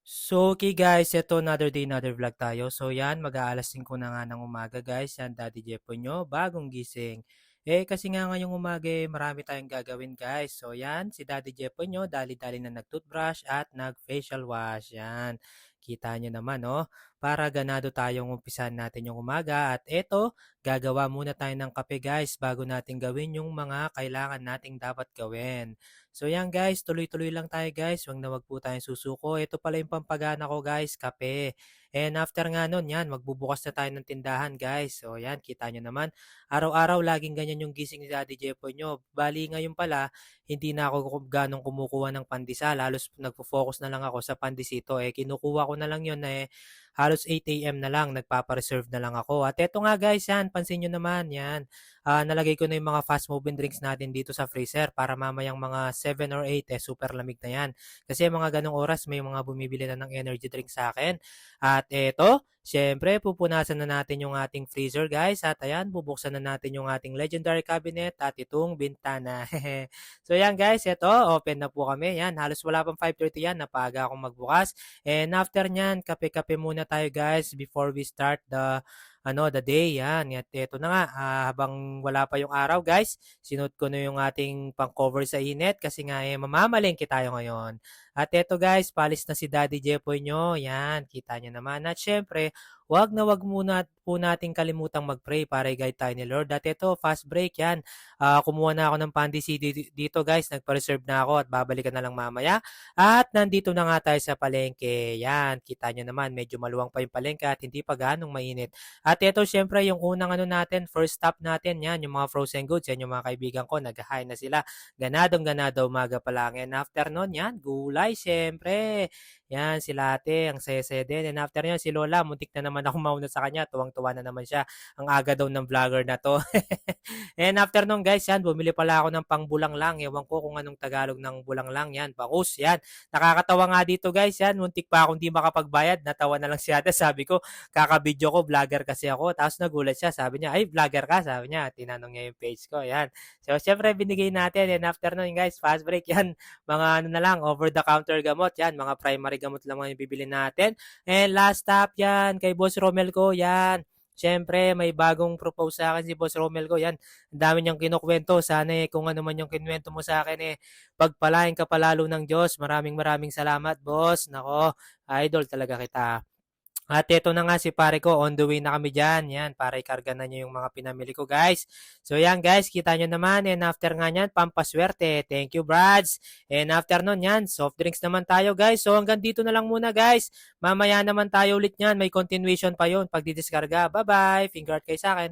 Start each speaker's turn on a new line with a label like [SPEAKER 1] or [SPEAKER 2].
[SPEAKER 1] So, okay guys, ito another day, another vlog tayo. So yan, mag-aalas 5 na nga ng umaga guys. Yan, Daddy Jepo nyo, bagong gising. Kasi nga ngayong umaga marami tayong gagawin guys. So yan, si Daddy Jepo nyo, dali-dali na nag-toothbrush at nag-facial wash. Yan, kita nyo naman oh. Para ganado tayong umpisan natin yung umaga. At eto, gagawa muna tayo ng kape guys bago natin gawin yung mga kailangan nating dapat gawin. So yan guys, tuloy-tuloy lang tayo guys. Wag po tayong susuko. Ito pala yung pampagana ko guys, kape. And after nga nun, yan, magbubukas na tayo ng tindahan guys. So yan, kita nyo naman. Araw-araw, laging ganyan yung gising ni Daddy Jepo nyo. Bali ngayon pala, hindi na ako ganong kumukuha ng pandesal. Halos nagpo-focus na lang ako sa pandesito. Kinukuha ko na lang yun halos 8 a.m. na lang, nagpapareserve na lang ako. At eto nga guys, yan, pansin nyo naman, yan. Nalagay ko na yung mga fast moving drinks natin dito sa freezer para mamayang mga 7 or 8 super lamig na yan. Kasi mga ganong oras may mga bumibili na ng energy drink sa akin. At eto, syempre pupunasan na natin yung ating freezer guys. At ayan, bubuksan na natin yung ating legendary cabinet at itong bintana. So yan guys, eto, open na po kami. Yan, halos wala pang 5:30 yan, napaga akong magbukas. And after nyan, kape-kape muna tayo guys before we start the day, yan. At ito na nga, habang wala pa yung araw, guys, sinuot ko na yung ating pang-cover sa init kasi nga mamamalengke tayo ngayon. At ito guys, palis na si Daddy Jepoy nyo. Yan, kita nyo naman. At syempre, wag muna po nating kalimutang mag-pray para i-guide tayo ni Lord. At ito, fast break yan. Kumuha na ako ng pandisi dito guys. Nagpa-reserve na ako at babalikan na lang mamaya. At nandito na nga tayo sa palengke. Yan, kita nyo naman. Medyo maluwang pa yung palengke at hindi pa ganong mainit. At ito syempre yung unang natin, first stop natin, yan, yung mga frozen goods, yan yung mga kaibigan ko, nag-hi na sila. Ganadong ganado umaga pa lang. And after nun, yan, gulay syempre. Yan, si Ate, ang saya-saya din. And after yan, si Lola, muntik na naman ako mauna sa kanya. Tuwang-tuwa na naman siya. Ang aga daw ng vlogger na to. And after nun guys, yan, bumili pala ako ng pangbulang lang. Ewan ko kung anong Tagalog ng bulang lang. Yan, bangus, yan. Nakakatawa nga dito guys, yan. Muntik pa akong di makapagbayad. Natawa na lang si Ate. Sabi ko, kaka-video ko, vlogger kasi ako. Tapos nagulat siya, sabi niya, ay, vlogger ka, sabi niya. Tinanong niya yung page ko, yan. So, syempre, binigay natin. And after nun, guys, fast break, yan. Mga ano na lang, over-the-counter gamot, yan. Mga primary gamot lang mga yung bibili natin. And last stop, yan, kay Boss Romel ko, yan. Siyempre, may bagong propose sa akin si Boss Romel ko. Yan, ang dami niyang kinukwento. Sana kung ano man yung kinuwento mo sa akin pagpalain ka palalo ng Diyos. Maraming maraming salamat, boss. Nako, idol talaga kita. At eto na nga si pare ko, on the way na kami dyan. Yan, para ikarga na niyo yung mga pinamili ko, guys. So yan, guys, kita nyo naman. And after nga yan, pampaswerte. Thank you, Brads. And after nun, yan, soft drinks naman tayo, guys. So hanggang dito na lang muna, guys. Mamaya naman tayo ulit yan. May continuation pa yon pag didiskarga. Bye-bye. Finger out kayo sa akin.